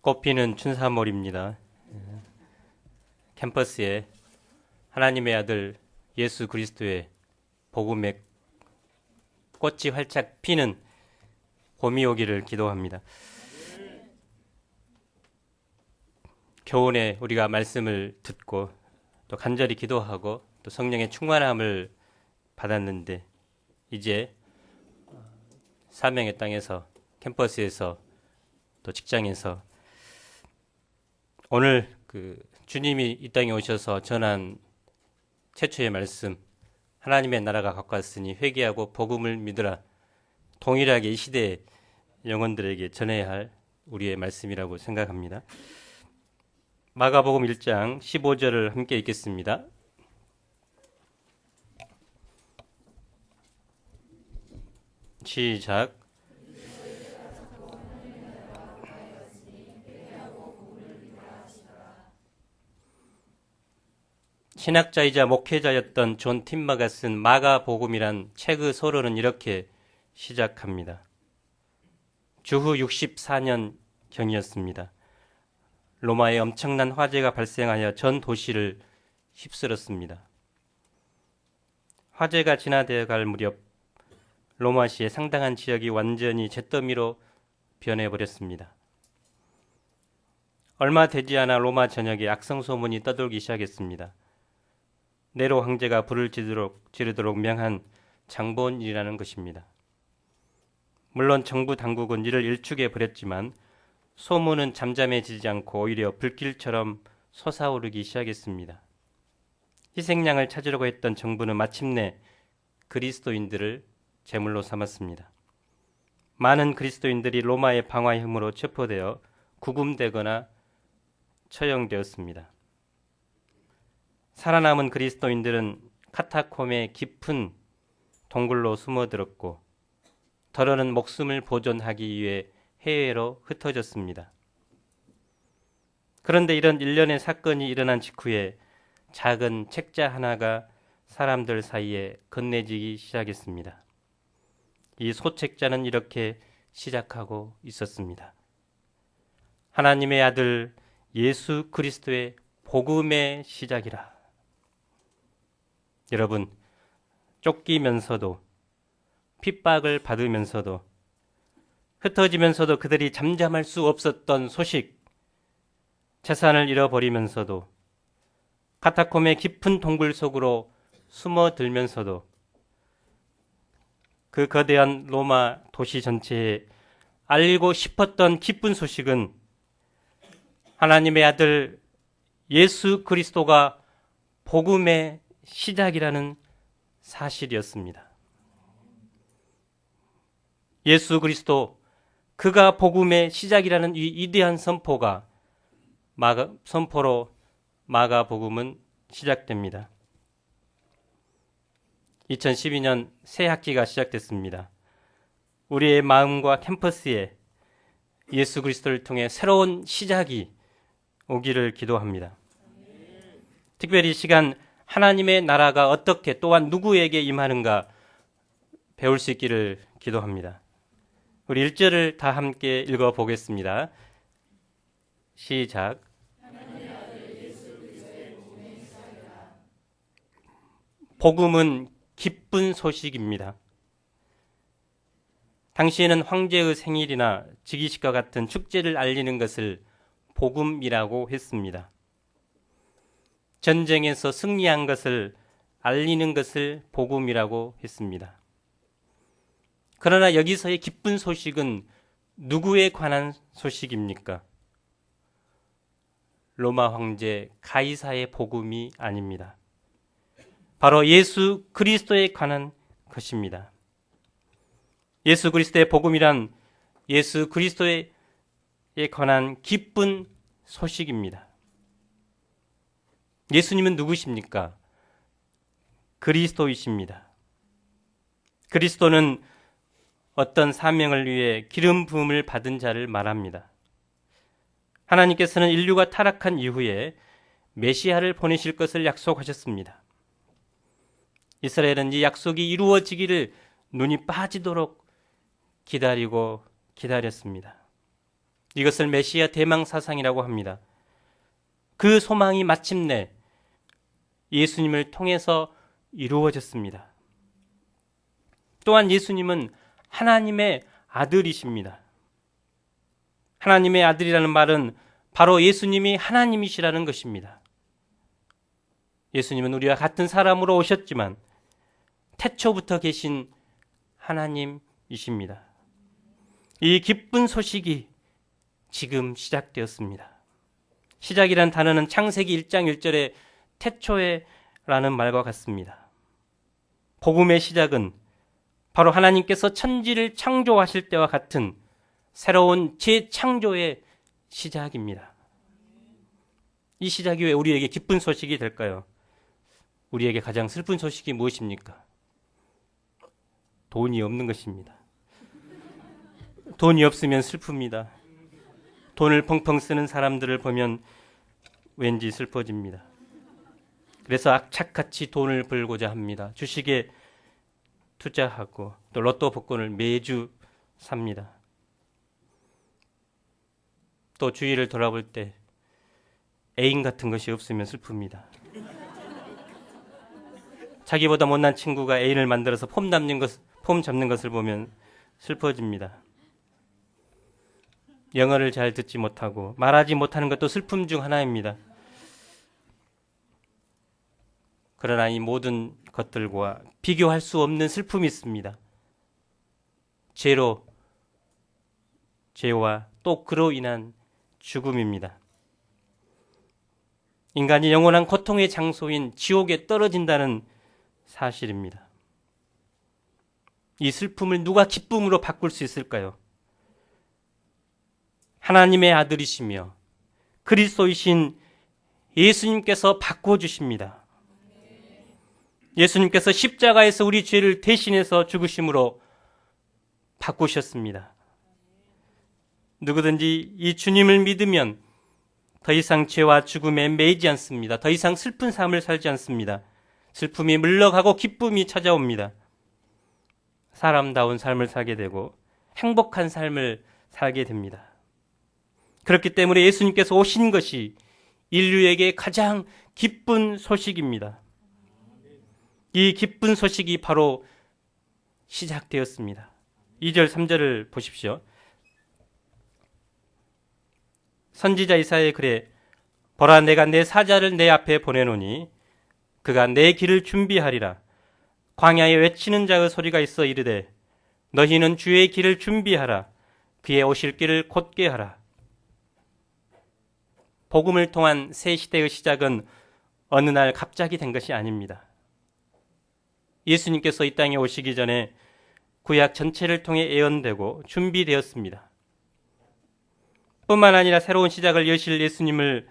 꽃피는 춘삼월입니다. 캠퍼스에 하나님의 아들 예수 그리스도의 복음의 꽃이 활짝 피는 봄이 오기를 기도합니다. 교훈에 우리가 말씀을 듣고 또 간절히 기도하고 또 성령의 충만함을 받았는데 이제 사명의 땅에서 캠퍼스에서 또 직장에서 오늘 주님이 이 땅에 오셔서 전한 최초의 말씀, 하나님의 나라가 가까웠으니 회개하고 복음을 믿으라, 동일하게 이 시대의 영혼들에게 전해야 할 우리의 말씀이라고 생각합니다. 마가복음 1장 15절을 함께 읽겠습니다. 시작. 신학자이자 목회자였던 존 팀마가 쓴 마가복음이란 책의 서론은 이렇게 시작합니다. 주후 64년경이었습니다. 로마에 엄청난 화재가 발생하여 전 도시를 휩쓸었습니다. 화재가 진화되어 갈 무렵 로마시의 상당한 지역이 완전히 잿더미로 변해버렸습니다. 얼마 되지 않아 로마 전역에 악성 소문이 떠돌기 시작했습니다. 네로 황제가 불을 지르도록 명한 장본일이라는 것입니다. 물론 정부 당국은 이를 일축해 버렸지만 소문은 잠잠해지지 않고 오히려 불길처럼 솟아오르기 시작했습니다. 희생양을 찾으려고 했던 정부는 마침내 그리스도인들을 제물로 삼았습니다. 많은 그리스도인들이 로마의 방화의 힘으로 체포되어 구금되거나 처형되었습니다. 살아남은 그리스도인들은 카타콤의 깊은 동굴로 숨어들었고 더러는 목숨을 보존하기 위해 해외로 흩어졌습니다. 그런데 이런 일련의 사건이 일어난 직후에 작은 책자 하나가 사람들 사이에 건네지기 시작했습니다. 이 소책자는 이렇게 시작하고 있었습니다. 하나님의 아들 예수 그리스도의 복음의 시작이라. 여러분, 쫓기면서도 핍박을 받으면서도 흩어지면서도 그들이 잠잠할 수 없었던 소식, 재산을 잃어버리면서도 카타콤의 깊은 동굴 속으로 숨어들면서도 그 거대한 로마 도시 전체에 알리고 싶었던 기쁜 소식은 하나님의 아들 예수 그리스도가 복음의 시작이라는 사실이었습니다. 예수 그리스도, 그가 복음의 시작이라는 이 위대한 선포로 마가복음은 시작됩니다. 2012년 새 학기가 시작됐습니다. 우리의 마음과 캠퍼스에 예수 그리스도를 통해 새로운 시작이 오기를 기도합니다. 특별히 이 시간 하나님의 나라가 어떻게 또한 누구에게 임하는가 배울 수 있기를 기도합니다. 우리 1절을 다 함께 읽어보겠습니다. 시작. 복음은 기쁜 소식입니다. 당시에는 황제의 생일이나 즉위식과 같은 축제를 알리는 것을 복음이라고 했습니다. 전쟁에서 승리한 것을 알리는 것을 복음이라고 했습니다. 그러나 여기서의 기쁜 소식은 누구에 관한 소식입니까? 로마 황제 가이사의 복음이 아닙니다. 바로 예수 그리스도에 관한 것입니다. 예수 그리스도의 복음이란 예수 그리스도에 관한 기쁜 소식입니다. 예수님은 누구십니까? 그리스도이십니다. 그리스도는 어떤 사명을 위해 기름 부음을 받은 자를 말합니다. 하나님께서는 인류가 타락한 이후에 메시아를 보내실 것을 약속하셨습니다. 이스라엘은 이 약속이 이루어지기를 눈이 빠지도록 기다렸습니다. 이것을 메시아 대망 사상이라고 합니다. 그 소망이 마침내 예수님을 통해서 이루어졌습니다. 또한 예수님은 하나님의 아들이십니다. 하나님의 아들이라는 말은 바로 예수님이 하나님이시라는 것입니다. 예수님은 우리와 같은 사람으로 오셨지만 태초부터 계신 하나님이십니다. 이 기쁜 소식이 지금 시작되었습니다. 시작이란 단어는 창세기 1장 1절의 태초에라는 말과 같습니다. 복음의 시작은 바로 하나님께서 천지를 창조하실 때와 같은 새로운 재창조의 시작입니다. 이 시작이 왜 우리에게 기쁜 소식이 될까요? 우리에게 가장 슬픈 소식이 무엇입니까? 돈이 없는 것입니다. 돈이 없으면 슬픕니다. 돈을 펑펑 쓰는 사람들을 보면 왠지 슬퍼집니다. 그래서 악착같이 돈을 벌고자 합니다. 주식에 투자하고 또 로또 복권을 매주 삽니다. 또 주위를 돌아볼 때 애인 같은 것이 없으면 슬픕니다. 자기보다 못난 친구가 애인을 만들어서 폼 잡는 것을 보면 슬퍼집니다. 영어를 잘 듣지 못하고 말하지 못하는 것도 슬픔 중 하나입니다. 그러나 이 모든 것들과 비교할 수 없는 슬픔이 있습니다. 죄와 또 그로 인한 죽음입니다. 인간이 영원한 고통의 장소인 지옥에 떨어진다는 사실입니다. 이 슬픔을 누가 기쁨으로 바꿀 수 있을까요? 하나님의 아들이시며 그리스도이신 예수님께서 바꿔주십니다. 예수님께서 십자가에서 우리 죄를 대신해서 죽으심으로 바꾸셨습니다. 누구든지 이 주님을 믿으면 더 이상 죄와 죽음에 매이지 않습니다. 더 이상 슬픈 삶을 살지 않습니다. 슬픔이 물러가고 기쁨이 찾아옵니다. 사람다운 삶을 살게 되고 행복한 삶을 살게 됩니다. 그렇기 때문에 예수님께서 오신 것이 인류에게 가장 기쁜 소식입니다. 이 기쁜 소식이 바로 시작되었습니다. 2절 3절을 보십시오. 선지자 이사야의 글에 보라 내가 내 사자를 내 앞에 보내노니 그가 내 길을 준비하리라. 광야에 외치는 자의 소리가 있어 이르되 너희는 주의 길을 준비하라. 그의 오실 길을 곧게 하라. 복음을 통한 새 시대의 시작은 어느 날 갑자기 된 것이 아닙니다. 예수님께서 이 땅에 오시기 전에 구약 전체를 통해 예언되고 준비되었습니다. 뿐만 아니라 새로운 시작을 여실 예수님을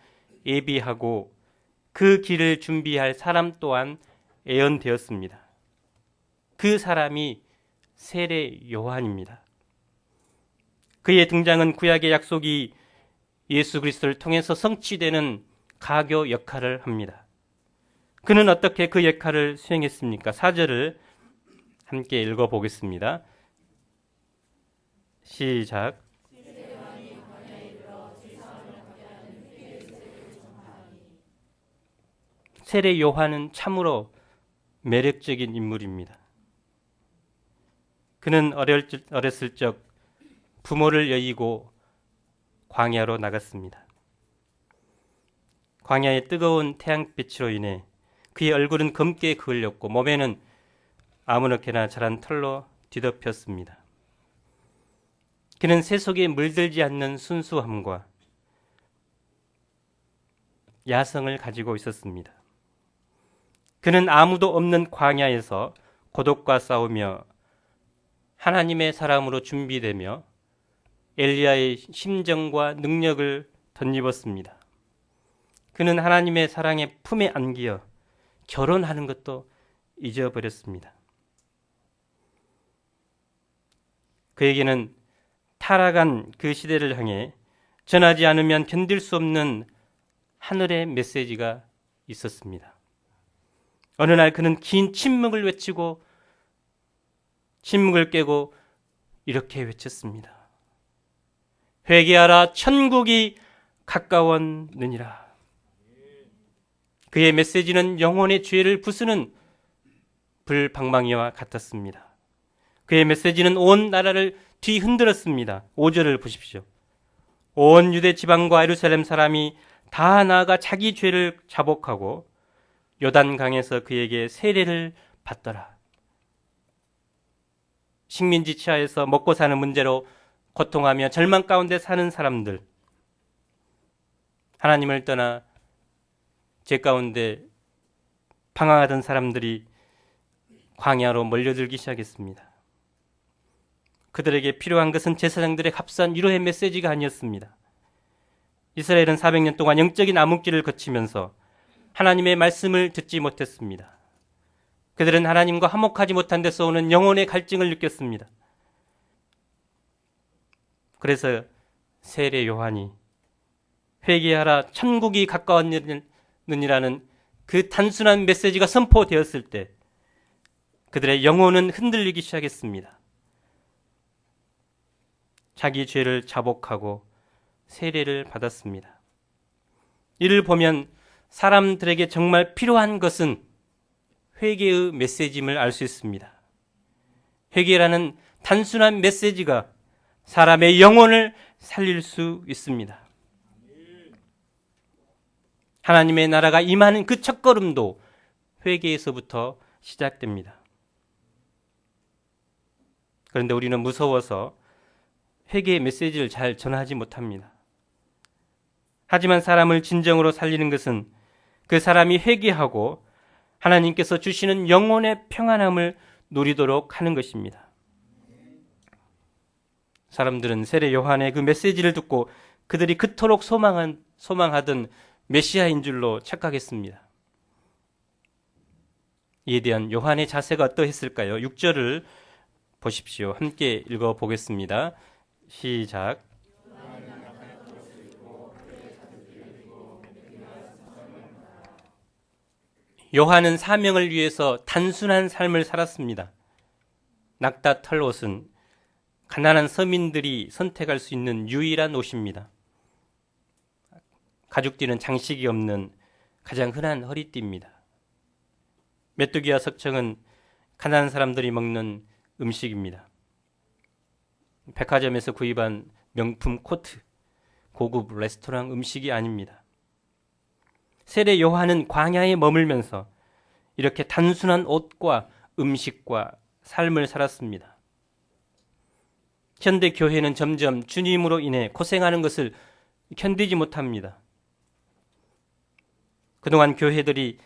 예비하고 그 길을 준비할 사람 또한 예언되었습니다. 그 사람이 세례 요한입니다. 그의 등장은 구약의 약속이 예수 그리스도를 통해서 성취되는 가교 역할을 합니다. 그는 어떻게 그 역할을 수행했습니까? 4절을 함께 읽어보겠습니다. 시작. 세례 요한은 참으로 매력적인 인물입니다. 그는 어렸을 적 부모를 여의고 광야로 나갔습니다. 광야의 뜨거운 태양빛으로 인해 그의 얼굴은 검게 그을렸고 몸에는 아무렇게나 자란 털로 뒤덮였습니다. 그는 새 속에 물들지 않는 순수함과 야성을 가지고 있었습니다. 그는 아무도 없는 광야에서 고독과 싸우며 하나님의 사람으로 준비되며 엘리야의 심정과 능력을 덧입었습니다. 그는 하나님의 사랑의 품에 안기어 결혼하는 것도 잊어버렸습니다. 그에게는 타락한 그 시대를 향해 전하지 않으면 견딜 수 없는 하늘의 메시지가 있었습니다. 어느 날 그는 긴 침묵을 외치고 침묵을 깨고 이렇게 외쳤습니다. 회개하라 천국이 가까웠느니라. 그의 메시지는 영혼의 죄를 부수는 불방망이와 같았습니다. 그의 메시지는 온 나라를 뒤흔들었습니다. 5절을 보십시오. 온 유대 지방과 예루살렘 사람이 다 나아가 자기 죄를 자복하고 요단강에서 그에게 세례를 받더라. 식민지 치하에서 먹고 사는 문제로 고통하며 절망 가운데 사는 사람들, 하나님을 떠나 죄 가운데 방황하던 사람들이 광야로 몰려들기 시작했습니다. 그들에게 필요한 것은 제사장들의 값싼 위로의 메시지가 아니었습니다. 이스라엘은 400년 동안 영적인 암흑기를 거치면서 하나님의 말씀을 듣지 못했습니다. 그들은 하나님과 화목하지 못한 데서 오는 영혼의 갈증을 느꼈습니다. 그래서 세례 요한이 회개하라 천국이 가까웠느니라는 그 단순한 메시지가 선포되었을 때 그들의 영혼은 흔들리기 시작했습니다. 자기 죄를 자복하고 세례를 받았습니다. 이를 보면 사람들에게 정말 필요한 것은 회개의 메시지임을 알 수 있습니다. 회개라는 단순한 메시지가 사람의 영혼을 살릴 수 있습니다. 하나님의 나라가 임하는 그 첫걸음도 회개에서부터 시작됩니다. 그런데 우리는 무서워서 회개의 메시지를 잘 전하지 못합니다. 하지만 사람을 진정으로 살리는 것은 그 사람이 회개하고 하나님께서 주시는 영혼의 평안함을 누리도록 하는 것입니다. 사람들은 세례 요한의 그 메시지를 듣고 그들이 그토록 소망하던 메시아인 줄로 착각했습니다. 이에 대한 요한의 자세가 어떠했을까요? 6절을 보십시오. 함께 읽어보겠습니다. 시작. 요한은 사명을 위해서 단순한 삶을 살았습니다. 낙타 털옷은 가난한 서민들이 선택할 수 있는 유일한 옷입니다. 가죽띠는 장식이 없는 가장 흔한 허리띠입니다. 메뚜기와 석청은 가난한 사람들이 먹는 음식입니다. 백화점에서 구입한 명품 코트, 고급 레스토랑 음식이 아닙니다. 세례 요한은 광야에 머물면서 이렇게 단순한 옷과 음식과 삶을 살았습니다. 현대 교회는 점점 주님으로 인해 고생하는 것을 견디지 못합니다. 그동안 교회들이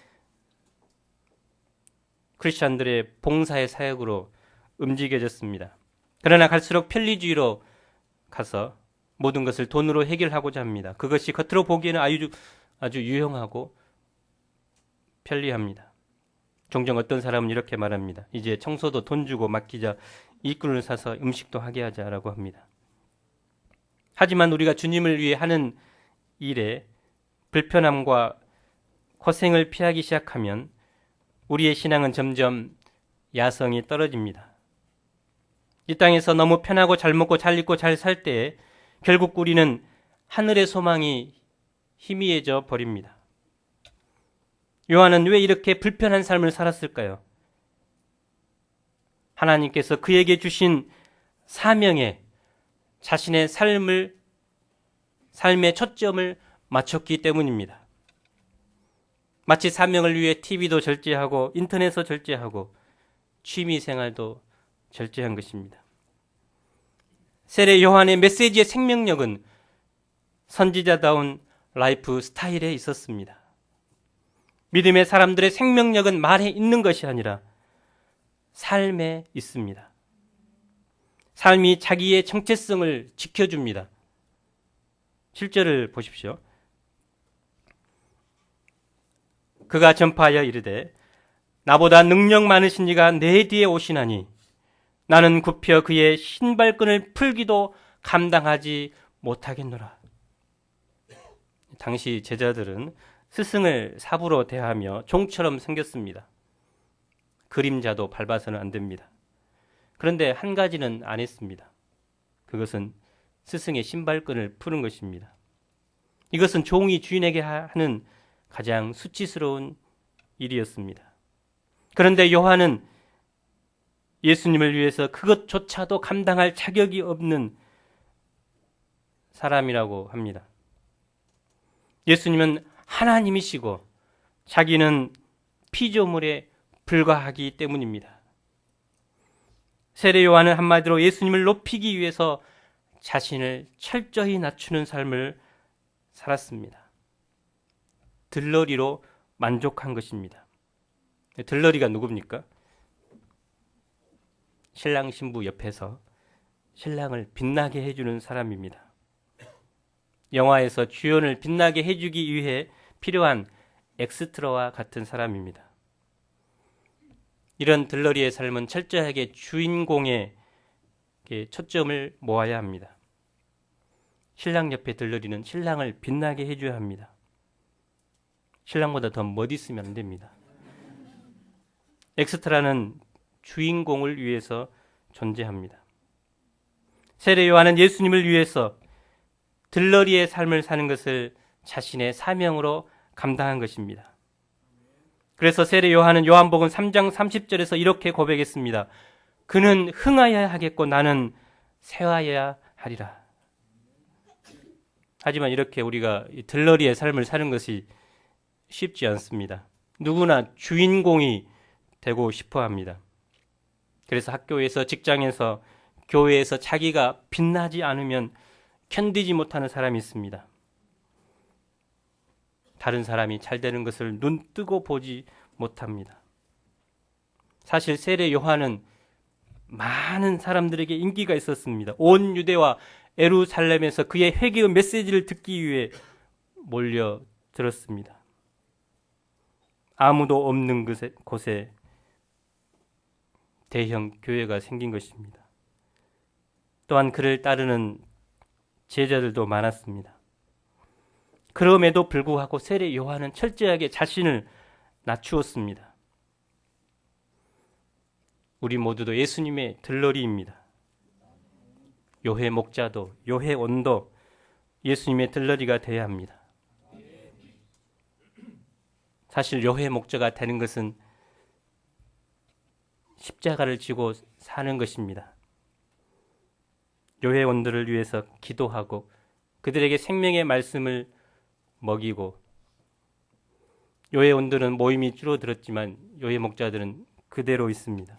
크리스찬들의 봉사의 사역으로 움직여졌습니다. 그러나 갈수록 편리주의로 가서 모든 것을 돈으로 해결하고자 합니다. 그것이 겉으로 보기에는 아주 유용하고 편리합니다. 종종 어떤 사람은 이렇게 말합니다. 이제 청소도 돈 주고 맡기자, 일꾼을 사서 음식도 하게 하자라고 합니다. 하지만 우리가 주님을 위해 하는 일에 불편함과 고생을 피하기 시작하면 우리의 신앙은 점점 야성이 떨어집니다. 이 땅에서 너무 편하고 잘 먹고 잘 입고 잘 살 때에 결국 우리는 하늘의 소망이 희미해져 버립니다. 요한은 왜 이렇게 불편한 삶을 살았을까요? 하나님께서 그에게 주신 사명에 자신의 삶의 초점을 맞췄기 때문입니다. 마치 사명을 위해 TV도 절제하고 인터넷도 절제하고 취미 생활도 절제한 것입니다. 세례 요한의 메시지의 생명력은 선지자다운 라이프 스타일에 있었습니다. 믿음의 사람들의 생명력은 말에 있는 것이 아니라 삶에 있습니다. 삶이 자기의 정체성을 지켜줍니다. 7절을 보십시오. 그가 전파하여 이르되 나보다 능력 많으신 이가 내 뒤에 오시나니 나는 굽혀 그의 신발끈을 풀기도 감당하지 못하겠노라. 당시 제자들은 스승을 사부로 대하며 종처럼 생겼습니다. 그림자도 밟아서는 안 됩니다. 그런데 한 가지는 안 했습니다. 그것은 스승의 신발끈을 푸는 것입니다. 이것은 종이 주인에게 하는 가장 수치스러운 일이었습니다. 그런데 요한은 예수님을 위해서 그것조차도 감당할 자격이 없는 사람이라고 합니다. 예수님은 하나님이시고 자기는 피조물에 불과하기 때문입니다. 세례 요한은 한마디로 예수님을 높이기 위해서 자신을 철저히 낮추는 삶을 살았습니다. 들러리로 만족한 것입니다. 들러리가 누굽니까? 신랑 신부 옆에서 신랑을 빛나게 해주는 사람입니다. 영화에서 주연을 빛나게 해주기 위해 필요한 엑스트라와 같은 사람입니다. 이런 들러리의 삶은 철저하게 주인공의 초점을 모아야 합니다. 신랑 옆에 들러리는 신랑을 빛나게 해줘야 합니다. 신랑보다 더 멋있으면 안 됩니다. 엑스트라는 주인공을 위해서 존재합니다. 세례 요한은 예수님을 위해서 들러리의 삶을 사는 것을 자신의 사명으로 감당한 것입니다. 그래서 세례 요한은 요한복음 3장 30절에서 이렇게 고백했습니다. 그는 흥하여야 하겠고 나는 쇠하여야 하리라. 하지만 이렇게 우리가 들러리의 삶을 사는 것이 쉽지 않습니다. 누구나 주인공이 되고 싶어 합니다. 그래서 학교에서, 직장에서, 교회에서 자기가 빛나지 않으면 견디지 못하는 사람이 있습니다. 다른 사람이 잘 되는 것을 눈 뜨고 보지 못합니다. 사실 세례 요한은 많은 사람들에게 인기가 있었습니다. 온 유대와 예루살렘에서 그의 회개의 메시지를 듣기 위해 몰려들었습니다. 아무도 없는 곳에 대형 교회가 생긴 것입니다. 또한 그를 따르는 제자들도 많았습니다. 그럼에도 불구하고 세례 요한은 철저하게 자신을 낮추었습니다. 우리 모두도 예수님의 들러리입니다. 요해 목자도 요해 원도 예수님의 들러리가 되어야 합니다. 사실 요해 목자가 되는 것은 십자가를 지고 사는 것입니다. 요해 원들을 위해서 기도하고 그들에게 생명의 말씀을 먹이고, 요해 원들은 모임이 줄어들었지만 요해 목자들은 그대로 있습니다.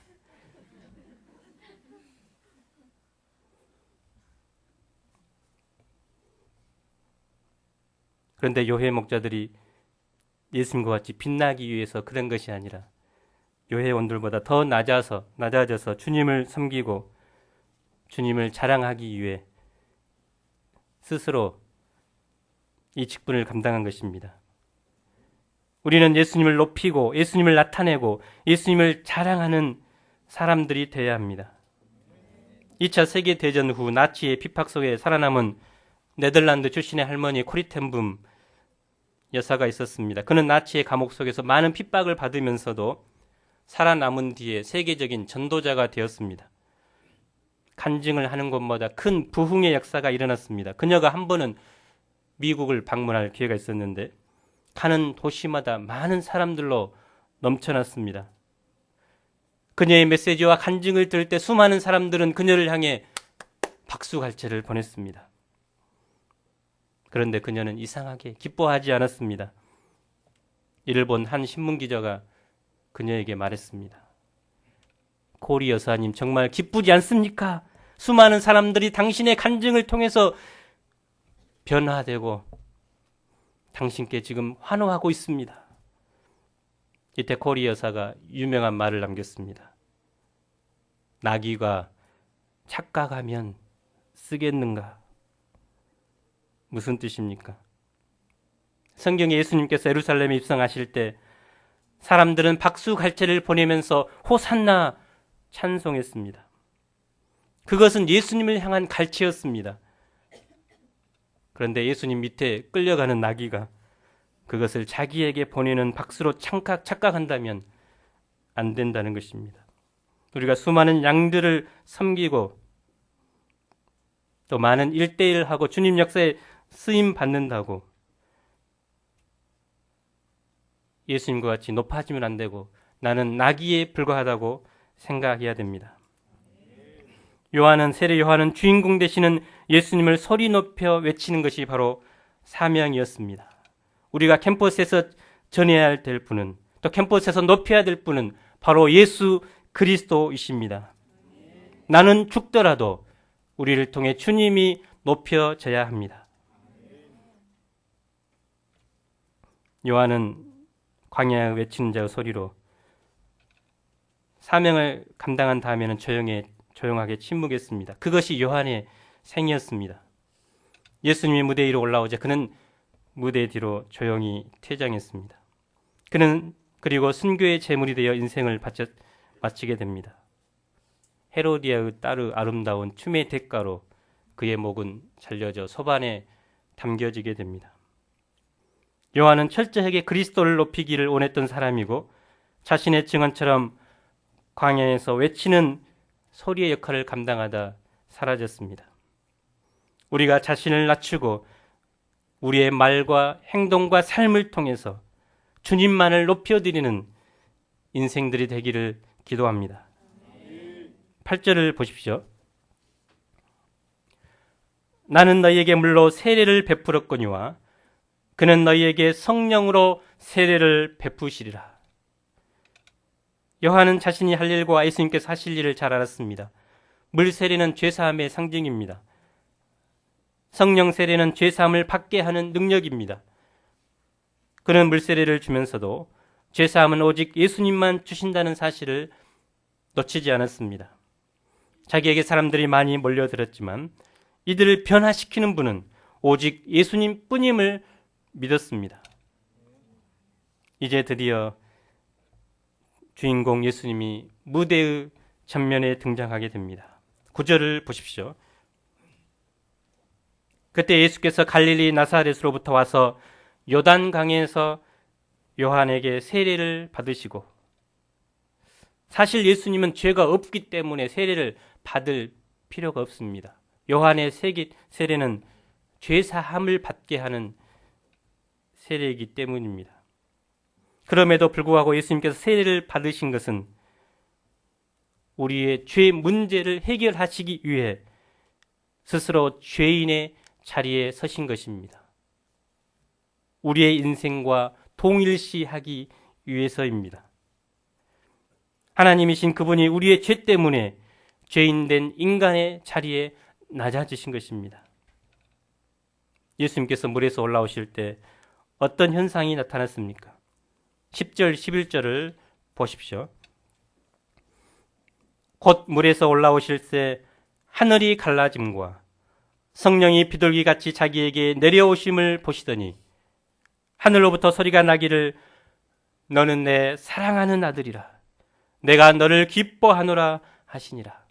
그런데 요해 목자들이 예수님과 같이 빛나기 위해서 그런 것이 아니라 요해 원들보다 더 낮아져서 주님을 섬기고 주님을 자랑하기 위해 스스로 이 직분을 감당한 것입니다. 우리는 예수님을 높이고 예수님을 나타내고 예수님을 자랑하는 사람들이 되어야 합니다. 2차 세계대전 후 나치의 핍박 속에 살아남은 네덜란드 출신의 할머니 코리텐붐 여사가 있었습니다. 그는 나치의 감옥 속에서 많은 핍박을 받으면서도 살아남은 뒤에 세계적인 전도자가 되었습니다. 간증을 하는 곳마다 큰 부흥의 역사가 일어났습니다. 그녀가 한 번은 미국을 방문할 기회가 있었는데 가는 도시마다 많은 사람들로 넘쳐났습니다. 그녀의 메시지와 간증을 들을 때 수많은 사람들은 그녀를 향해 박수갈채를 보냈습니다. 그런데 그녀는 이상하게 기뻐하지 않았습니다. 이를 본 한 신문기자가 그녀에게 말했습니다. 코리 여사님 정말 기쁘지 않습니까? 수많은 사람들이 당신의 간증을 통해서 변화되고 당신께 지금 환호하고 있습니다. 이때 코리 여사가 유명한 말을 남겼습니다. 나귀가 착각하면 쓰겠는가? 무슨 뜻입니까? 성경에 예수님께서 예루살렘에 입성하실 때 사람들은 박수갈채를 보내면서 호산나 찬송했습니다. 그것은 예수님을 향한 갈채였습니다. 그런데 예수님 밑에 끌려가는 나귀가 그것을 자기에게 보내는 박수로 착각한다면 안 된다는 것입니다. 우리가 수많은 양들을 섬기고 또 많은 일대일하고 주님 역사에 쓰임 받는다고 예수님과 같이 높아지면 안 되고 나는 나귀에 불과하다고 생각해야 됩니다. 세례 요한은 주인공 되시는 예수님을 소리 높여 외치는 것이 바로 사명이었습니다. 우리가 캠퍼스에서 전해야 될 분은, 또 캠퍼스에서 높여야 될 분은 바로 예수 그리스도이십니다. 나는 죽더라도 우리를 통해 주님이 높여져야 합니다. 요한은 광야에 외치는 자의 소리로 사명을 감당한 다음에는 조용하게 침묵했습니다. 그것이 요한의 생이었습니다. 예수님이 무대 위로 올라오자 그는 무대 뒤로 조용히 퇴장했습니다. 그는 그리고 순교의 제물이 되어 인생을 마치게 됩니다. 헤로디아의 딸의 아름다운 춤의 대가로 그의 목은 잘려져 소반에 담겨지게 됩니다. 요한은 철저하게 그리스도를 높이기를 원했던 사람이고 자신의 증언처럼 광야에서 외치는 소리의 역할을 감당하다 사라졌습니다. 우리가 자신을 낮추고 우리의 말과 행동과 삶을 통해서 주님만을 높여드리는 인생들이 되기를 기도합니다. 8절을 보십시오. 나는 너희에게 물로 세례를 베풀었거니와 그는 너희에게 성령으로 세례를 베푸시리라. 요한은 자신이 할 일과 예수님께서 하실 일을 잘 알았습니다. 물 세례는 죄사함의 상징입니다. 성령 세례는 죄사함을 받게 하는 능력입니다. 그는 물 세례를 주면서도 죄사함은 오직 예수님만 주신다는 사실을 놓치지 않았습니다. 자기에게 사람들이 많이 몰려들었지만 이들을 변화시키는 분은 오직 예수님 뿐임을 믿었습니다. 이제 드디어 주인공 예수님이 무대의 전면에 등장하게 됩니다. 9절을 보십시오. 그때 예수께서 갈릴리 나사렛으로부터 와서 요단강에서 요한에게 세례를 받으시고, 사실 예수님은 죄가 없기 때문에 세례를 받을 필요가 없습니다. 요한의 세례는 죄사함을 받게 하는 세례이기 때문입니다. 그럼에도 불구하고 예수님께서 세례를 받으신 것은 우리의 죄 문제를 해결하시기 위해 스스로 죄인의 자리에 서신 것입니다. 우리의 인생과 동일시하기 위해서입니다. 하나님이신 그분이 우리의 죄 때문에 죄인된 인간의 자리에 낮아지신 것입니다. 예수님께서 물에서 올라오실 때 어떤 현상이 나타났습니까? 10절, 11절을 보십시오. 곧 물에서 올라오실 때 하늘이 갈라짐과 성령이 비둘기같이 자기에게 내려오심을 보시더니 하늘로부터 소리가 나기를 너는 내 사랑하는 아들이라 내가 너를 기뻐하노라 하시니라.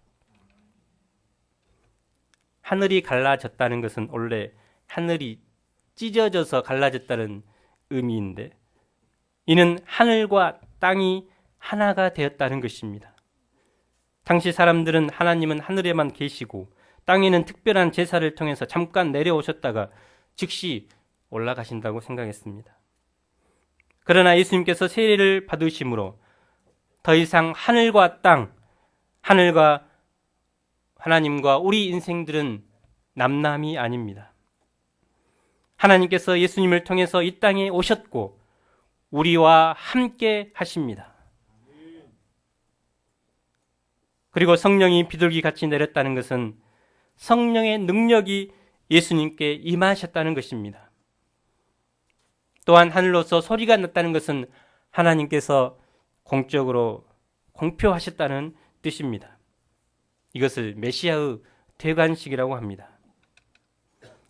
하늘이 갈라졌다는 것은 원래 하늘이 찢어져서 갈라졌다는 의미인데 이는 하늘과 땅이 하나가 되었다는 것입니다. 당시 사람들은 하나님은 하늘에만 계시고 땅에는 특별한 제사를 통해서 잠깐 내려오셨다가 즉시 올라가신다고 생각했습니다. 그러나 예수님께서 세례를 받으심으로 더 이상 하늘과 땅, 하늘과 하나님과 우리 인생들은 남남이 아닙니다. 하나님께서 예수님을 통해서 이 땅에 오셨고 우리와 함께 하십니다. 그리고 성령이 비둘기같이 내렸다는 것은 성령의 능력이 예수님께 임하셨다는 것입니다. 또한 하늘로서 소리가 났다는 것은 하나님께서 공적으로 공표하셨다는 뜻입니다. 이것을 메시아의 대관식이라고 합니다.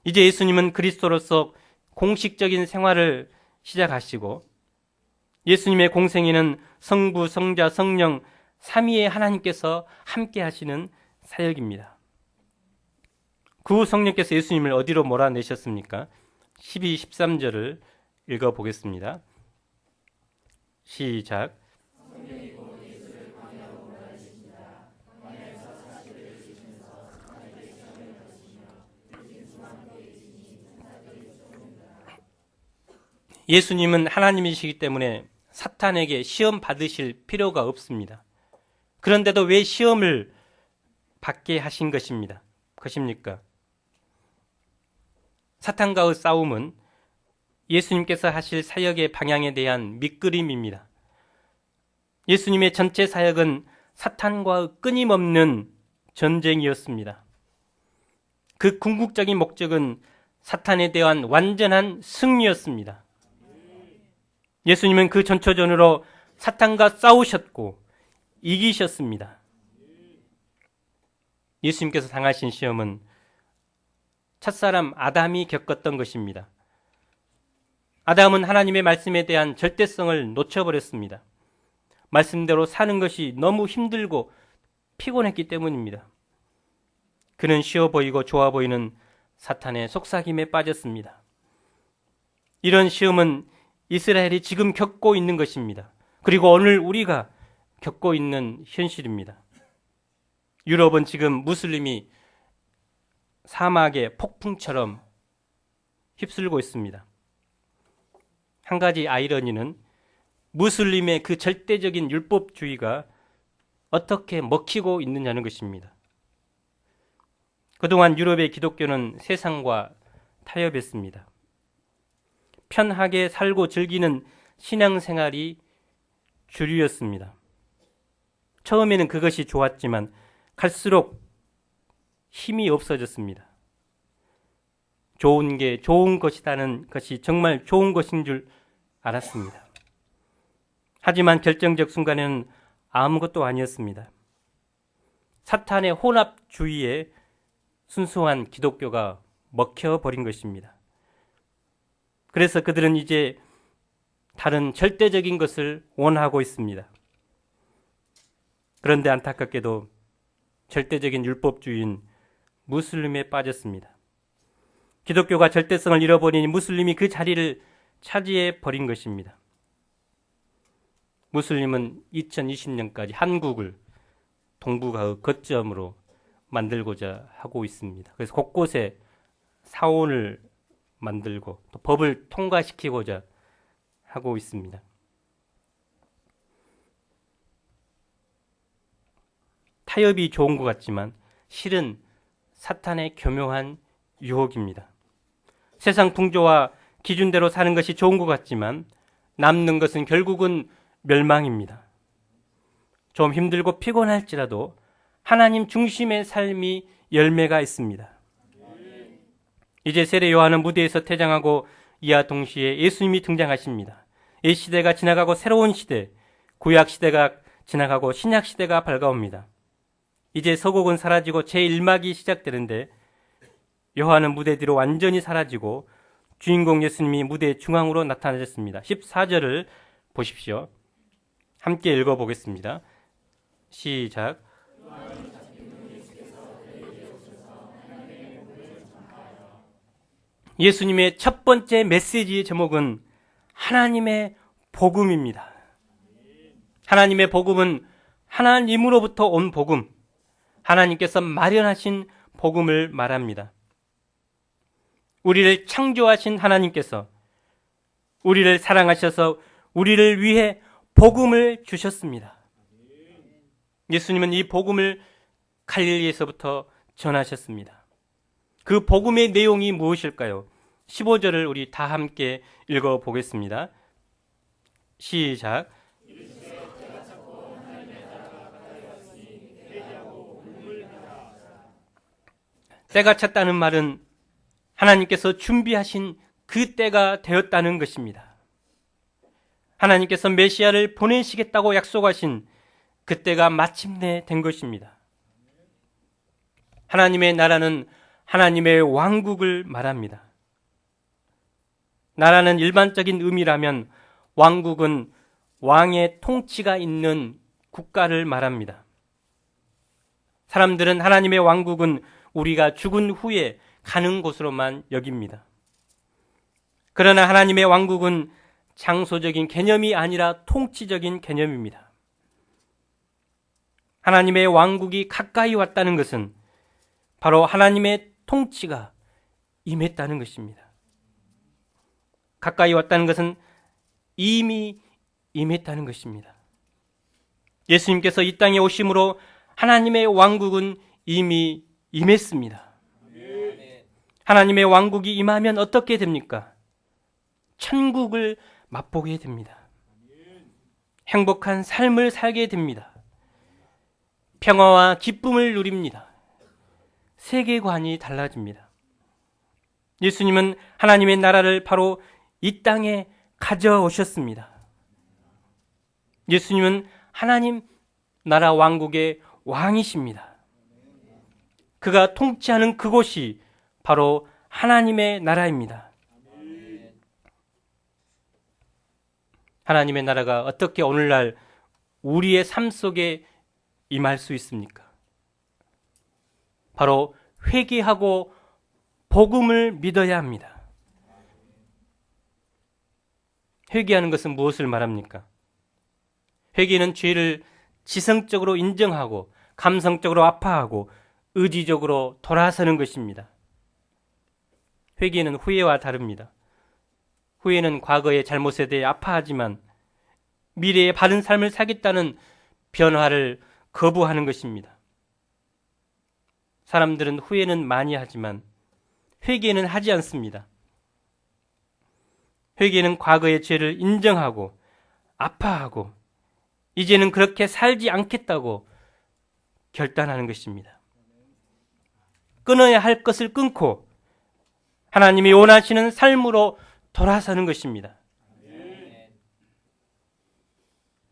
이제 예수님은 그리스도로서 공식적인 생활을 시작하시고 예수님의 공생애는 성부, 성자, 성령 삼위의 하나님께서 함께 하시는 사역입니다. 그 후 성령께서 예수님을 어디로 몰아내셨습니까? 12, 13절을 읽어보겠습니다. 시작. 예수님은 하나님이시기 때문에 사탄에게 시험 받으실 필요가 없습니다. 그런데도 왜 시험을 받게 하신 것입니까? 사탄과의 싸움은 예수님께서 하실 사역의 방향에 대한 밑그림입니다. 예수님의 전체 사역은 사탄과의 끊임없는 전쟁이었습니다. 그 궁극적인 목적은 사탄에 대한 완전한 승리였습니다. 예수님은 그 전초전으로 사탄과 싸우셨고 이기셨습니다. 예수님께서 당하신 시험은 첫사람 아담이 겪었던 것입니다. 아담은 하나님의 말씀에 대한 절대성을 놓쳐버렸습니다. 말씀대로 사는 것이 너무 힘들고 피곤했기 때문입니다. 그는 쉬워 보이고 좋아 보이는 사탄의 속삭임에 빠졌습니다. 이런 시험은 이스라엘이 지금 겪고 있는 것입니다. 그리고 오늘 우리가 겪고 있는 현실입니다. 유럽은 지금 무슬림이 사막의 폭풍처럼 휩쓸고 있습니다. 한 가지 아이러니는 무슬림의 그 절대적인 율법주의가 어떻게 먹히고 있느냐는 것입니다. 그동안 유럽의 기독교는 세상과 타협했습니다. 편하게 살고 즐기는 신앙생활이 주류였습니다. 처음에는 그것이 좋았지만 갈수록 힘이 없어졌습니다. 좋은 게 좋은 것이라는 것이 정말 좋은 것인 줄 알았습니다. 하지만 결정적 순간에는 아무것도 아니었습니다. 사탄의 혼합주의에 순수한 기독교가 먹혀버린 것입니다. 그래서 그들은 이제 다른 절대적인 것을 원하고 있습니다. 그런데 안타깝게도 절대적인 율법주의인 무슬림에 빠졌습니다. 기독교가 절대성을 잃어버리니 무슬림이 그 자리를 차지해 버린 것입니다. 무슬림은 2020년까지 한국을 동북아의 거점으로 만들고자 하고 있습니다. 그래서 곳곳에 사원을 만들고 또 법을 통과시키고자 하고 있습니다. 타협이 좋은 것 같지만 실은 사탄의 교묘한 유혹입니다. 세상 풍조와 기준대로 사는 것이 좋은 것 같지만 남는 것은 결국은 멸망입니다. 좀 힘들고 피곤할지라도 하나님 중심의 삶이 열매가 있습니다. 이제 세례 요한은 무대에서 퇴장하고 이와 동시에 예수님이 등장하십니다. 이 시대가 지나가고 새로운 시대, 구약 시대가 지나가고 신약 시대가 밝아옵니다. 이제 서곡은 사라지고 제1막이 시작되는데 요한은 무대 뒤로 완전히 사라지고 주인공 예수님이 무대 중앙으로 나타나셨습니다. 14절을 보십시오. 함께 읽어보겠습니다. 시작. 예수님의 첫 번째 메시지의 제목은 하나님의 복음입니다. 하나님의 복음은 하나님으로부터 온 복음, 하나님께서 마련하신 복음을 말합니다. 우리를 창조하신 하나님께서 우리를 사랑하셔서 우리를 위해 복음을 주셨습니다. 예수님은 이 복음을 갈릴리에서부터 전하셨습니다. 그 복음의 내용이 무엇일까요? 15절을 우리 다 함께 읽어보겠습니다. 시작. 때가 찼다는 말은 하나님께서 준비하신 그 때가 되었다는 것입니다. 하나님께서 메시아를 보내시겠다고 약속하신 그 때가 마침내 된 것입니다. 하나님의 나라는 하나님의 왕국을 말합니다. 나라는 일반적인 의미라면 왕국은 왕의 통치가 있는 국가를 말합니다. 사람들은 하나님의 왕국은 우리가 죽은 후에 가는 곳으로만 여깁니다. 그러나 하나님의 왕국은 장소적인 개념이 아니라 통치적인 개념입니다. 하나님의 왕국이 가까이 왔다는 것은 바로 하나님의 통치가 임했다는 것입니다. 가까이 왔다는 것은 이미 임했다는 것입니다. 예수님께서 이 땅에 오심으로 하나님의 왕국은 이미 임했습니다. 하나님의 왕국이 임하면 어떻게 됩니까? 천국을 맛보게 됩니다. 행복한 삶을 살게 됩니다. 평화와 기쁨을 누립니다. 세계관이 달라집니다. 예수님은 하나님의 나라를 바로 이 땅에 가져오셨습니다. 예수님은 하나님 나라 왕국의 왕이십니다. 그가 통치하는 그곳이 바로 하나님의 나라입니다. 하나님의 나라가 어떻게 오늘날 우리의 삶 속에 임할 수 있습니까? 바로 회개하고 복음을 믿어야 합니다. 회개하는 것은 무엇을 말합니까? 회개는 죄를 지성적으로 인정하고 감성적으로 아파하고 의지적으로 돌아서는 것입니다. 회개는 후회와 다릅니다. 후회는 과거의 잘못에 대해 아파하지만 미래의 바른 삶을 살겠다는 변화를 거부하는 것입니다. 사람들은 후회는 많이 하지만 회개는 하지 않습니다. 회개는 과거의 죄를 인정하고 아파하고 이제는 그렇게 살지 않겠다고 결단하는 것입니다. 끊어야 할 것을 끊고 하나님이 원하시는 삶으로 돌아서는 것입니다.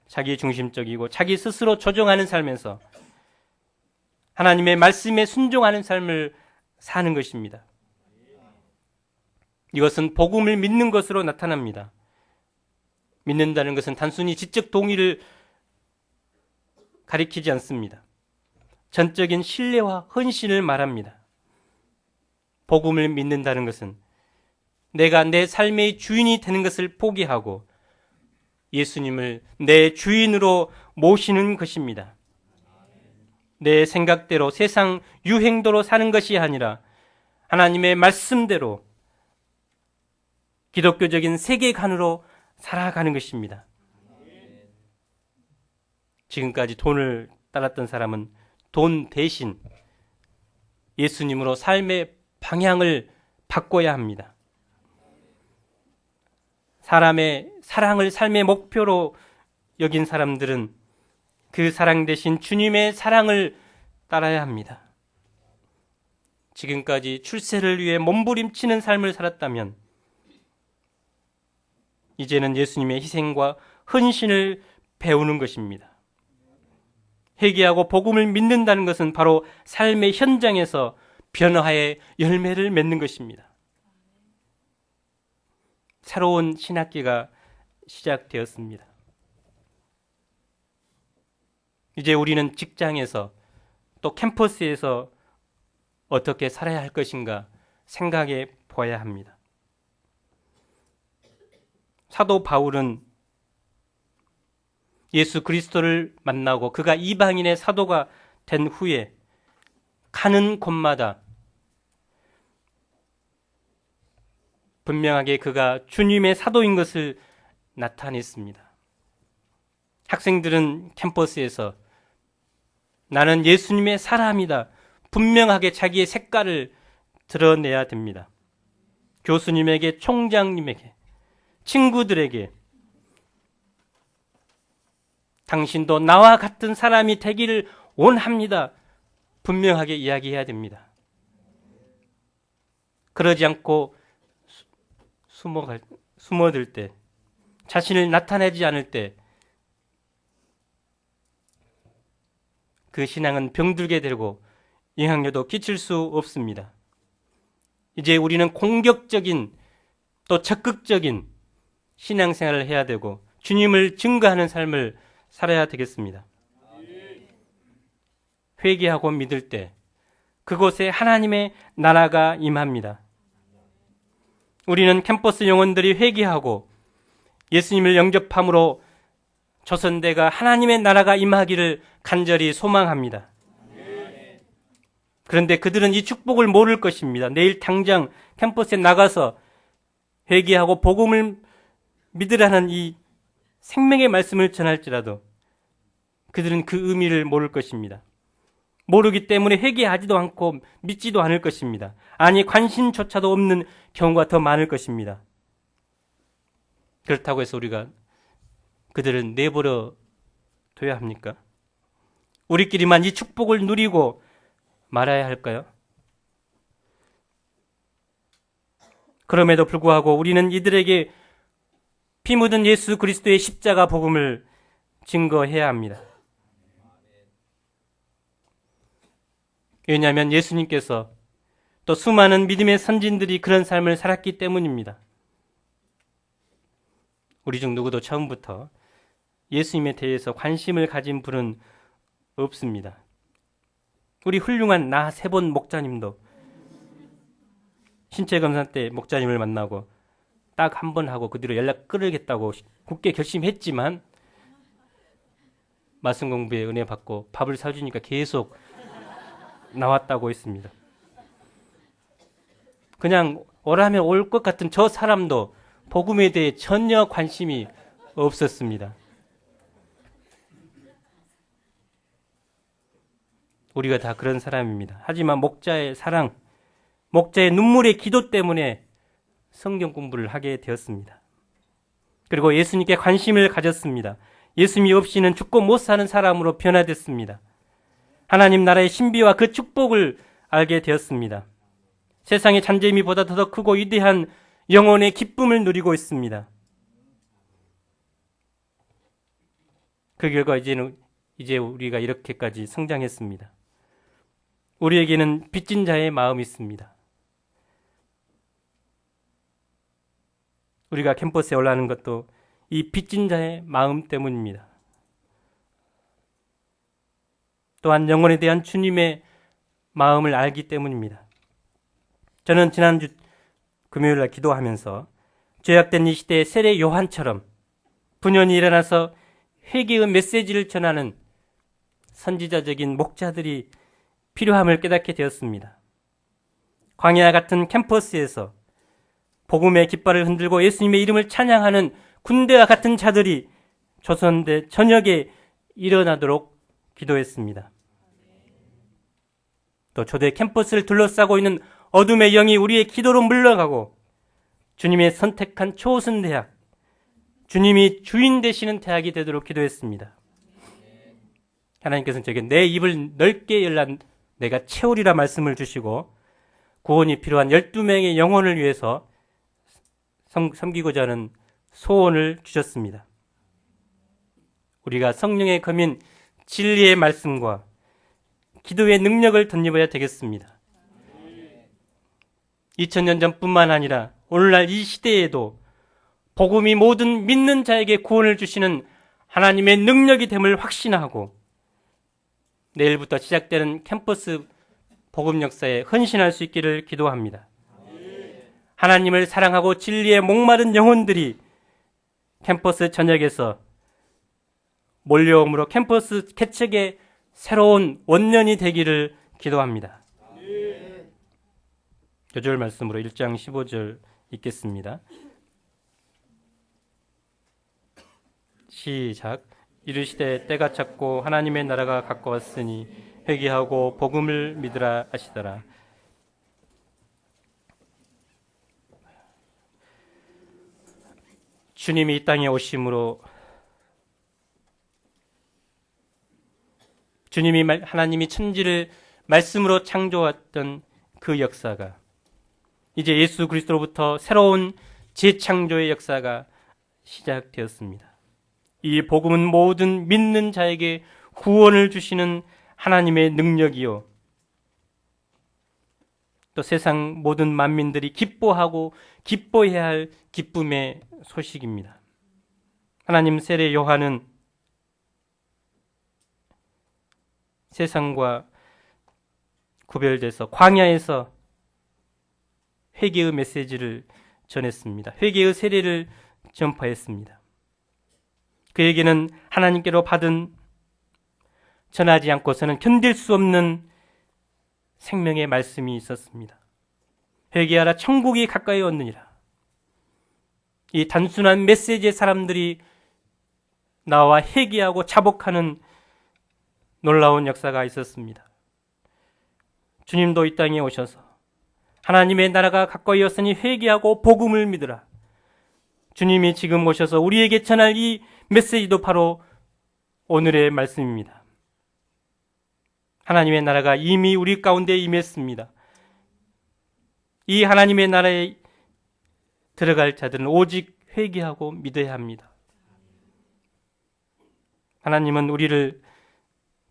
자기 중심적이고 자기 스스로 조종하는 삶에서 하나님의 말씀에 순종하는 삶을 사는 것입니다. 이것은 복음을 믿는 것으로 나타납니다. 믿는다는 것은 단순히 지적 동의를 가리키지 않습니다. 전적인 신뢰와 헌신을 말합니다. 복음을 믿는다는 것은 내가 내 삶의 주인이 되는 것을 포기하고 예수님을 내 주인으로 모시는 것입니다. 내 생각대로 세상 유행도로 사는 것이 아니라 하나님의 말씀대로 기독교적인 세계관으로 살아가는 것입니다. 지금까지 돈을 따랐던 사람은 돈 대신 예수님으로 삶의 방향을 바꿔야 합니다. 사람의 사랑을 삶의 목표로 여긴 사람들은 그 사랑 대신 주님의 사랑을 따라야 합니다. 지금까지 출세를 위해 몸부림치는 삶을 살았다면 이제는 예수님의 희생과 헌신을 배우는 것입니다. 회개하고 복음을 믿는다는 것은 바로 삶의 현장에서 변화의 열매를 맺는 것입니다. 새로운 신학기가 시작되었습니다. 이제 우리는 직장에서 또 캠퍼스에서 어떻게 살아야 할 것인가 생각해 보아야 합니다. 사도 바울은 예수 그리스도를 만나고 그가 이방인의 사도가 된 후에 가는 곳마다 분명하게 그가 주님의 사도인 것을 나타냈습니다. 학생들은 캠퍼스에서 나는 예수님의 사람이다. 분명하게 자기의 색깔을 드러내야 됩니다. 교수님에게, 총장님에게, 친구들에게 당신도 나와 같은 사람이 되기를 원합니다. 분명하게 이야기해야 됩니다. 그러지 않고 숨어들 때, 자신을 나타내지 않을 때 그 신앙은 병들게 되고 영향력도 끼칠 수 없습니다. 이제 우리는 공격적인 또 적극적인 신앙생활을 해야 되고 주님을 증거하는 삶을 살아야 되겠습니다. 회개하고 믿을 때 그곳에 하나님의 나라가 임합니다. 우리는 캠퍼스 영혼들이 회개하고 예수님을 영접함으로 조선대가 하나님의 나라가 임하기를 간절히 소망합니다. 그런데 그들은 이 축복을 모를 것입니다. 내일 당장 캠퍼스에 나가서 회개하고 복음을 믿으라는 이 생명의 말씀을 전할지라도 그들은 그 의미를 모를 것입니다. 모르기 때문에 회개하지도 않고 믿지도 않을 것입니다. 아니, 관심조차도 없는 경우가 더 많을 것입니다. 그렇다고 해서 우리가 그들을 내버려 둬야 합니까? 우리끼리만 이 축복을 누리고 말아야 할까요? 그럼에도 불구하고 우리는 이들에게 피 묻은 예수 그리스도의 십자가 복음을 증거해야 합니다. 왜냐하면 예수님께서 또 수많은 믿음의 선진들이 그런 삶을 살았기 때문입니다. 우리 중 누구도 처음부터 예수님에 대해서 관심을 가진 분은 없습니다. 우리 훌륭한 나 세 번 목자님도 신체 검사 때 목자님을 만나고 딱 한 번 하고 그 뒤로 연락 끊으겠다고 굳게 결심했지만 말씀 공부에 은혜 받고 밥을 사주니까 계속 나왔다고 했습니다. 그냥 오라면 올 것 같은 저 사람도 복음에 대해 전혀 관심이 없었습니다. 우리가 다 그런 사람입니다. 하지만 목자의 사랑, 목자의 눈물의 기도 때문에 성경 공부를 하게 되었습니다. 그리고 예수님께 관심을 가졌습니다. 예수님이 없이는 죽고 못 사는 사람으로 변화됐습니다. 하나님 나라의 신비와 그 축복을 알게 되었습니다. 세상의 잔재미보다 더 크고 위대한 영혼의 기쁨을 누리고 있습니다. 그 결과 이제 우리가 이렇게까지 성장했습니다. 우리에게는 빚진 자의 마음이 있습니다. 우리가 캠퍼스에 올라가는 것도 이 빚진 자의 마음 때문입니다. 또한 영혼에 대한 주님의 마음을 알기 때문입니다. 저는 지난주 금요일날 기도하면서 죄악된 이 시대의 세례 요한처럼 분연히 일어나서 회개의 메시지를 전하는 선지자적인 목자들이 필요함을 깨닫게 되었습니다. 광야 같은 캠퍼스에서 복음의 깃발을 흔들고 예수님의 이름을 찬양하는 군대와 같은 자들이 조선대 전역에 일어나도록 기도했습니다. 또 초대 캠퍼스를 둘러싸고 있는 어둠의 영이 우리의 기도로 물러가고 주님의 선택한 초선 대학, 주님이 주인 되시는 대학이 되도록 기도했습니다. 하나님께서는 저에게 내 입을 넓게 열라 내가 채우리라 말씀을 주시고 구원이 필요한 12명의 영혼을 위해서 섬기고자 하는 소원을 주셨습니다. 우리가 성령의 검인 진리의 말씀과 기도의 능력을 덧입어야 되겠습니다. 2000년 전뿐만 아니라 오늘날 이 시대에도 복음이 모든 믿는 자에게 구원을 주시는 하나님의 능력이 됨을 확신하고 내일부터 시작되는 캠퍼스 복음 역사에 헌신할 수 있기를 기도합니다. 하나님을 사랑하고 진리에 목마른 영혼들이 캠퍼스 전역에서 몰려옴으로 캠퍼스 개척의 새로운 원년이 되기를 기도합니다. 요절 말씀으로 1장 15절 읽겠습니다. 시작. 이르시되 때가 찼고 하나님의 나라가 가까웠으니 회개하고 복음을 믿으라 하시더라. 주님이 이 땅에 오심으로 하나님이 천지를 말씀으로 창조했던 그 역사가 이제 예수 그리스도로부터 새로운 재창조의 역사가 시작되었습니다. 이 복음은 모든 믿는 자에게 구원을 주시는 하나님의 능력이요 또 세상 모든 만민들이 기뻐하고 기뻐해야 할 기쁨의 소식입니다. 하나님 세례 요한은 세상과 구별돼서 광야에서 회개의 메시지를 전했습니다. 회개의 세례를 전파했습니다. 그에게는 하나님께로 받은 전하지 않고서는 견딜 수 없는 생명의 말씀이 있었습니다. 회개하라 천국이 가까이 왔느니라. 이 단순한 메시지의 사람들이 나와 회개하고 자복하는 놀라운 역사가 있었습니다. 주님도 이 땅에 오셔서 하나님의 나라가 가까이 왔으니 회개하고 복음을 믿으라. 주님이 지금 오셔서 우리에게 전할 이 메시지도 바로 오늘의 말씀입니다. 하나님의 나라가 이미 우리 가운데 임했습니다. 이 하나님의 나라에 들어갈 자들은 오직 회개하고 믿어야 합니다. 하나님은 우리를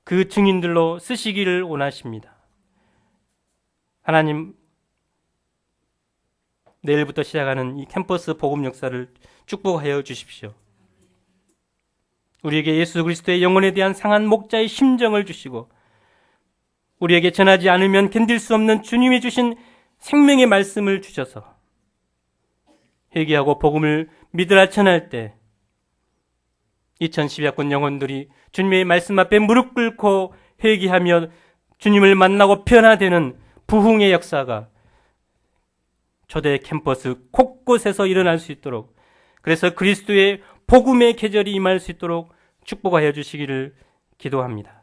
그 증인들로 쓰시기를 원하십니다. 하나님, 내일부터 시작하는 이 캠퍼스 복음 역사를 축복하여 주십시오. 우리에게 예수 그리스도의 영혼에 대한 상한 목자의 심정을 주시고 우리에게 전하지 않으면 견딜 수 없는 주님이 주신 생명의 말씀을 주셔서 회개하고 복음을 믿으라 전할 때 2012학번 영혼들이 주님의 말씀 앞에 무릎 꿇고 회개하며 주님을 만나고 변화되는 부흥의 역사가 초대 캠퍼스 곳곳에서 일어날 수 있도록, 그래서 그리스도의 복음의 계절이 임할 수 있도록 축복하여 주시기를 기도합니다.